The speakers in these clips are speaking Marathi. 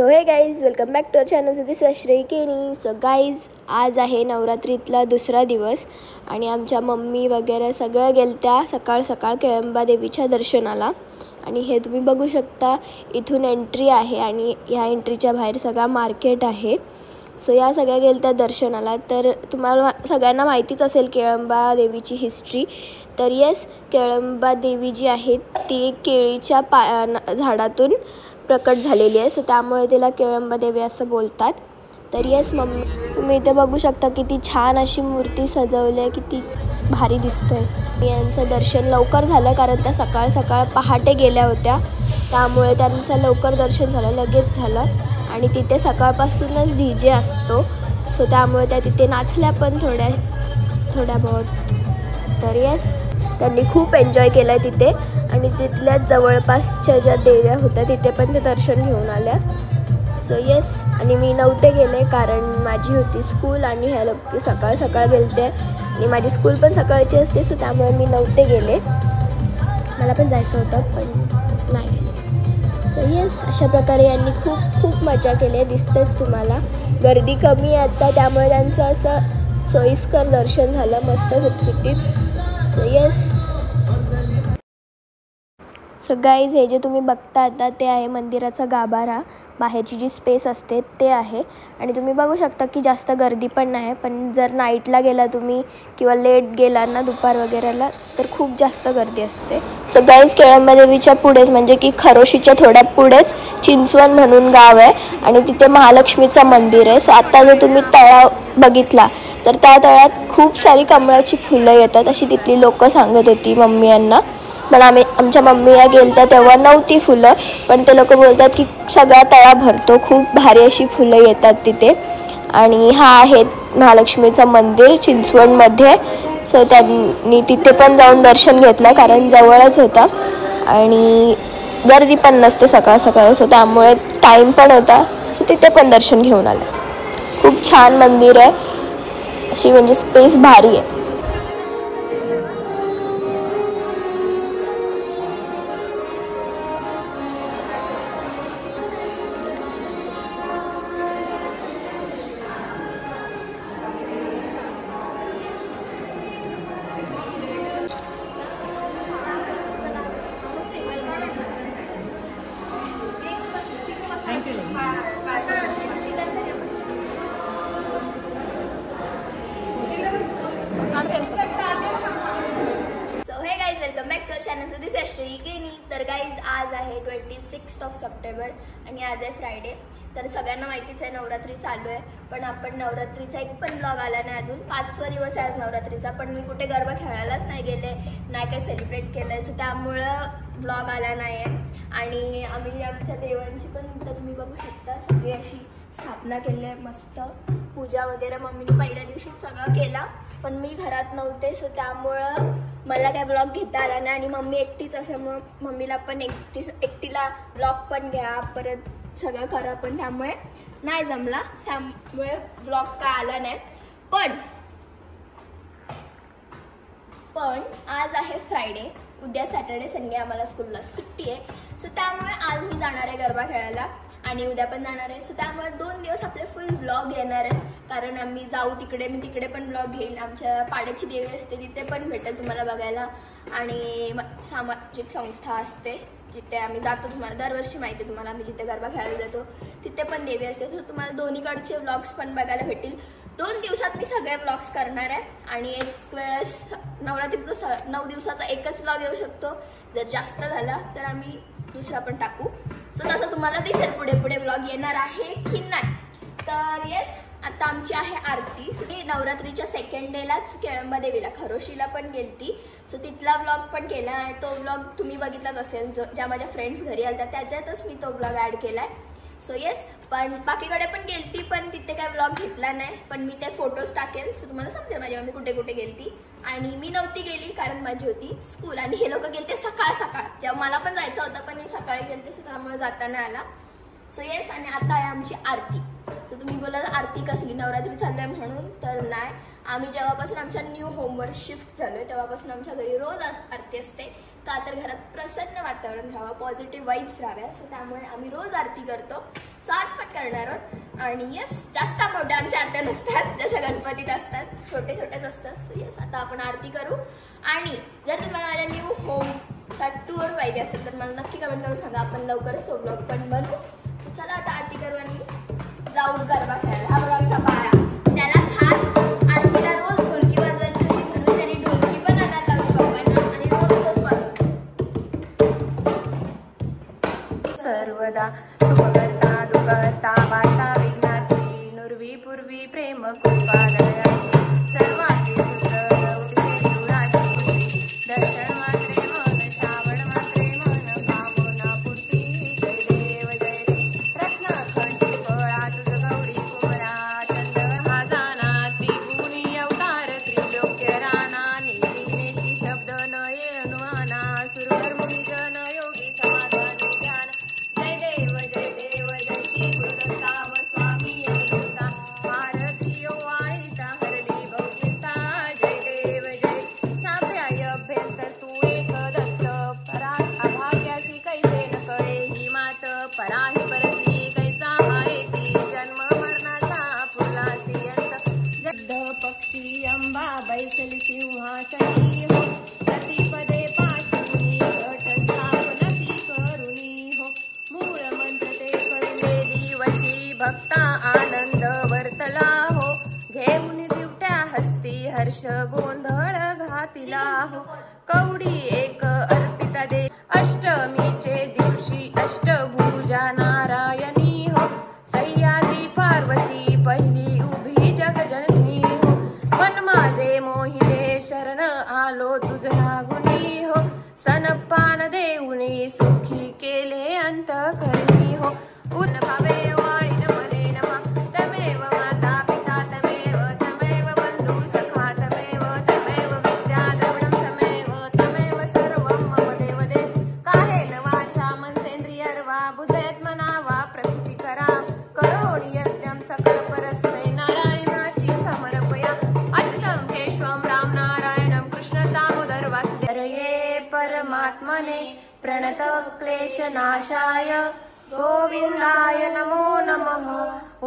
हे guys, welcome back to our channel. So this is Shrey Keni. So guys, आज आहे नवरात्रीतला दुसरा दिवस आणि आमच्या मम्मी वगैरे सगळ्या गेलत्या सकाळ सकाळ केळंबा देवीच्या दर्शनाला. आणि हे तुम्ही बघू शकता, इथून एंट्री आहे आणि ह्या एंट्रीच्या बाहेर सगळा मार्केट आहे. सो या सगळ्या गेलत्या दर्शनाला. तर तुम्हाला सगळ्यांना माहितीच असेल केळंबा देवीची हिस्ट्री. तर येस, केळंबा देवी जी आहे ती केळीच्या झाडातून प्रकट झालेली आहे. सो त्यामुळे तिला केळंबा देवी असं बोलतात. तर येस मम्मी, तुम्ही इथे बघू शकता किती छान अशी मूर्ती सजवली आहे, किती भारी दिसतंय. यांचं दर्शन लवकर झालं कारण त्या सकाळ सकाळ पहाटे गेल्या होत्या, त्यामुळे त्यांचं लवकर दर्शन झालं, लगेच झालं. आणि तिथे सकाळपासूनच DJ असतो. सो त्यामुळे त्या तिथे नाचल्या पण थोड्या बहुत. तर येस, त्यांनी खूप एन्जॉय केलं आहे तिथे. आणि तिथल्या जवळपासच्या ज्या देव्या होत्या तिथे पण ते दर्शन घेऊन आल्या. सो येस, आणि मी नव्हते गेले कारण माझी होती स्कूल आणि ह्या लोक सकाळ सकाळ गेलते आणि माझी स्कूल पण सकाळची असते. सो त्यामुळे मी नव्हते गेले. मला पण जायचं होतं पण नाही गेले. सो येस, अशा प्रकारे यांनी खूप खूप मजा केली. दिसतेच तुम्हाला गर्दी कमी आहे आता, त्यामुळे त्यांचं असं सोयीस्कर दर्शन झालं, मस्त सुटसुटीत. So yes. सो गाईज, हे जे तुम्ही बघता आता ते आहे मंदिराचा गाभारा. बाहेरची जी स्पेस असते ते आहे. आणि तुम्ही बघू शकता की जास्त गर्दी पण नाही. पण जर नाईटला गेला तुम्ही किंवा लेट गेला ना दुपार वगैरेला तर खूप जास्त गर्दी असते. सो गाईज, केळंबा देवीच्या पुढेच म्हणजे की खरोशीच्या थोड्या पुढेच चिंचवण म्हणून गाव आहे आणि तिथे महालक्ष्मीचं मंदिर आहे. सो आत्ता जर तुम्ही तळाव बघितला तर त्या तळ्यात खूप सारी कमळाची फुलं येतात अशी तिथली लोकं सांगत होती मम्मी यांना. पण आमच्या मम्मी या गेलत्या तेव्हा नव्हती फुलं, पण ते लोक बोलतात की सगळा तळा भरतो, खूप भारी अशी फुलं येतात तिथे. आणि हा आहे महालक्ष्मीचं मंदिर चिंचवणमध्ये. सो त्यांनी तिथे पण जाऊन दर्शन घेतलं कारण जवळच होता आणि गर्दी पण नसते सकाळ सकाळ. सो त्यामुळे टाईम पण होता. सो तिथे पण दर्शन घेऊन आलं. खूप छान मंदिर आहे, अशी म्हणजे स्पेस भारी आहे. Welcome back to our channel. So this is Shrey Keni. तर गाईज, आज आहे 26 सप्टेंबर आणि आज आहे फ्रायडे. तर सगळ्यांना माहितीच आहे नवरात्री चालू आहे, पण आपण नवरात्रीचा एक पण ब्लॉग आला नाही अजून. 5वा दिवस आहे आज नवरात्रीचा, पण मी कुठे गरबा खेळायलाच नाही गेले, नाही काही सेलिब्रेट केलं आहे. सो त्यामुळं ब्लॉग आला नाही आहे. आणि आम्ही आमच्या देवांची पण तर तुम्ही बघू शकता सगळी अशी स्थापना केली आहे, मस्त पूजा वगैरे मम्मीने पहिल्या दिवशीच सगळं केला, पण मी घरात नव्हते. सो त्यामुळं मला काय ब्लॉग घेता आला नाही. आणि मम्मी एकटीच असल्यामुळं मम्मीला पण एकटीला ब्लॉग पण घ्या, परत सगळं करा, पण त्यामुळे नाही जमला. त्यामुळे ब्लॉग काय आला नाही. पण आज आहे फ्रायडे, उद्या सॅटर्डे संडे आम्हाला स्कूलला सुट्टी आहे. सो त्यामुळे आज मी जाणार आहे गरबा खेळायला आणि उद्या पण जाणार आहे. सो त्यामुळे 2 दिवस आपले फुल ब्लॉग येणार आहेत कारण आम्ही जाऊ तिकडे, मी तिकडे पण ब्लॉग घेईन. आमच्या पाड्याची देवी असते तिथे पण भेटेल तुम्हाला बघायला. आणि सामाजिक संस्था असते जिथे आम्ही जातो, तुम्हाला दरवर्षी माहिती आहे तुम्हाला, आम्ही जिथे गरबा खेळायला जातो तिथे पण देवी असते. तर तुम्हाला दोन्हीकडचे व्लॉग्स पण बघायला भेटतील. 2 दिवसात मी सगळे व्लॉग्स करणार आहे आणि एक वेळेस नवरात्रीचा 9 दिवसाचा एकच व्लॉग येऊ शकतो. जर जास्त झाला तर आम्ही दुसरा पण टाकू. सो तसं तुम्हाला दिसेल पुढे पुढे व्लॉग येणार आहे की नाही. तर येस, आता आमची आहे आरती. मी नवरात्रीच्या 2nd डेलाच केळंबा देवीला खरोशीला पण गेलती. सो तिथला व्लॉग पण केला आणि तो व्लॉग तुम्ही बघितलाच असेल. ज्या माझ्या फ्रेंड्स घरी आल्या त्याच्यातच मी तो व्लॉग ॲड केला आहे. सो येस, पण बाकीकडे पण गेलती पण तिथे काय व्लॉग घेतला नाही, पण मी ते फोटोज टाकेल. सो तुम्हाला समजेल माझ्या मी कुठे कुठे गेलती. आणि मी नव्हती गेली कारण माझी होती स्कूल आणि हे लोक गेलते सकाळ सकाळ, जेव्हा मला पण जायचं होतं पण मी सकाळी गेलते. सो त्यामुळे जाता नाही आला. सो येस, आणि आता आहे आमची आरती. सो तुम्ही बोलाल आरती कसली, नवरात्री चालू आहे म्हणून, तर नाही. आम्ही जेव्हापासून आमच्या न्यू होमवर शिफ्ट झालोय तेव्हापासून आमच्या घरी रोज आरती असते. का तर घरात प्रसन्न वातावरण राहावं, पॉझिटिव्ह वाईब्स राहाव्या. सो त्यामुळे आम्ही रोज आरती करतो. आज पण करणार आहोत. आणि यस, जास्त मोठ्या आमच्या आरत्या नसतात, जशा गणपतीत असतात, छोटे छोटेच असतात. यस, आता आपण आरती करू. आणि जर तुम्हाला माझ्या न्यू होमचा टूर पाहिजे असेल तर मला नक्की कमेंट करून सांगा. आपण लवकरच तो ब्लॉग पण बनवू. चला आता आरती करू आणि जाऊ गरबा खेळायला. हा बघा आमचा बाळा, त्याला खास आरतीला रोज ढोलकी वाजवायची होती म्हणून त्याने ढोलकी पण आणायला लावली पप्पांना आणि रोज तोच वाजवतो. सर्वदा सुखकर्ता दुःखहर्ता वार्ता विघ्नाची नुर्वी पूर्वी प्रेम कृपा दयाची सर्वांची दर्शन मात्रे मन श्रावण मात्रे मन कामना पूर्ती. जय देव जय देव रत्नाखंडी फळा तुझ गौरी कुमरा चंद हा जाना त्रिगुणी अवतार त्रिलोक्य राणा नेती नेती शब्द नये अनुमाना सुरवर मुनिजन योगी समाधानी ध्यान. जय देव जय देव जय श्री गुरुदत्ता व स्वामी यशोदा भारती वाळीता हरली बहुचिंता. जय देव जय साभ्याय अभ्यंतर तू एक दत्त परा अभाग्यासी कैसे न कळे ही मात पराही परती कैसा हायती जन्म मरणाचा फुलासी अंत. जद्द पक्षी अंबा बैसली सिंहासनी हो प्रतिपदे पाशुनी घट स्थापनती करुणी हो मूळ मंत्र ते कळले दिवशी भक्ता आनंद वर्तला हो घेऊन दिवट्या हस्ती हर्ष गोंधळ घातिला हो. कवडी एक अर्पिता दे अष्टमीचे दिवशी अष्टभुजा नारायणी हो सह्याद्री पार्वती पहिली उभी जगजननी हो. मन माझे मोहिते शरण आलो तुझ लागुनी हो सनपान देऊनी सुखी केले अंतकरणी हो. उन भावे वाळीन मने नमा तमेव माता पिता तमेव तमेव बंधु सखा तमेव तमेव विद्या द्रविणं तमेव तमेव सर्वं मम देव देव. काहेन वाचा मनसेंद्रियर्वा बुद्धयत्मना वा प्रसिद्धी करा करोणी यज्ञं सकल परस्मै नारायणाची समर्पया. अच्युतं केशवं राम नारायणं कृष्ण दामोदर वासुदेवये परमात्मने प्रणत क्लेशनाशाय गोविंदाय नमो नमः.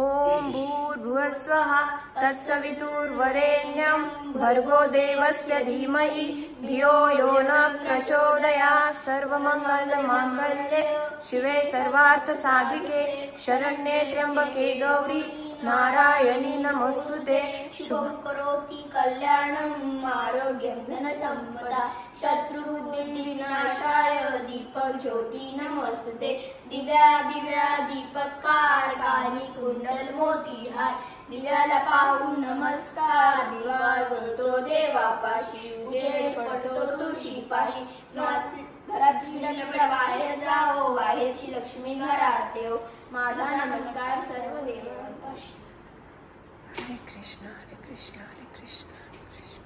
ओम भूर्भुवस्वः तत्सवितुर्वरेण्यं भर्गो देवस्य धीमहि धियो यो न प्रचोदयात्. सर्वमंगलमांगल्ये शिवे सर्वार्थसाधिके शरण्ये त्र्यंबके गौरी नारायणी नमोस्तुते. शुभं करोति कल्याणं आरोग्यं धनसंपदा शत्रुबुद्धि विनाशाय दीपक ज्योती नमोस्तुते. दिव्या दिव्या दीपकार कारी कुंडल मोतीहार दिव्याला पाहून नमस्कार. दिवा जळतो देवापाशी उजेड पडतो तुळशीपाशी. घरात लपडा बाहेर जाओ बाहेरची लक्ष्मी घरात येऊ. माझा नमस्कार सर्व देवांपाशी. हरे कृष्ण हरे कृष्ण हरे कृष्ण हरे कृष्ण.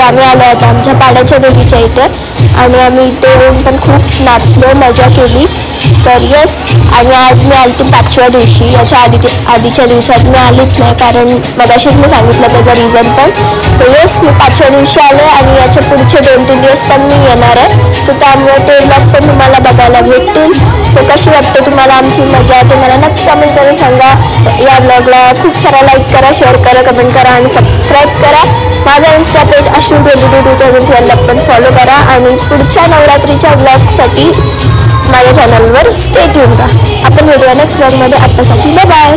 आम्ही आलो होतो आमच्या पाड्याच्या देवीच्या इथे आणि आम्ही इथे येऊन पण खूप नाचलो, मजा केली. तर येस, आणि आज मी आली ती 5व्या दिवशी. याच्या आधीच्या दिवसात मी आलीच नाही, कारण मगाशीच मी सांगितलं त्याचा रिझन पण. सो येस, मी 5व्या दिवशी आले आणि याच्या पुढचे 2-3 दिवस पण मी येणार आहे. सो त्यामुळे ते व्लॉग पण तुम्हाला बघायला भेटतील. सो कशी वाटते तुम्हाला आमची मजा ते मला नक्की कमेंट करून सांगा. या व्लॉगला खूप सारा लाईक करा, शेअर करा, कमेंट करा आणि सबस्क्राईब करा. माझा इन्स्टा पेज ashwin222012 पण फॉलो करा आणि पुढच्या नवरात्रीच्या व्लॉगसाठी माझ्या चॅनलवर स्टे ट्यून राहा. आपण भेटूया नेक्स्ट व्लॉगमध्ये. आत्तासाठी बाय बाय.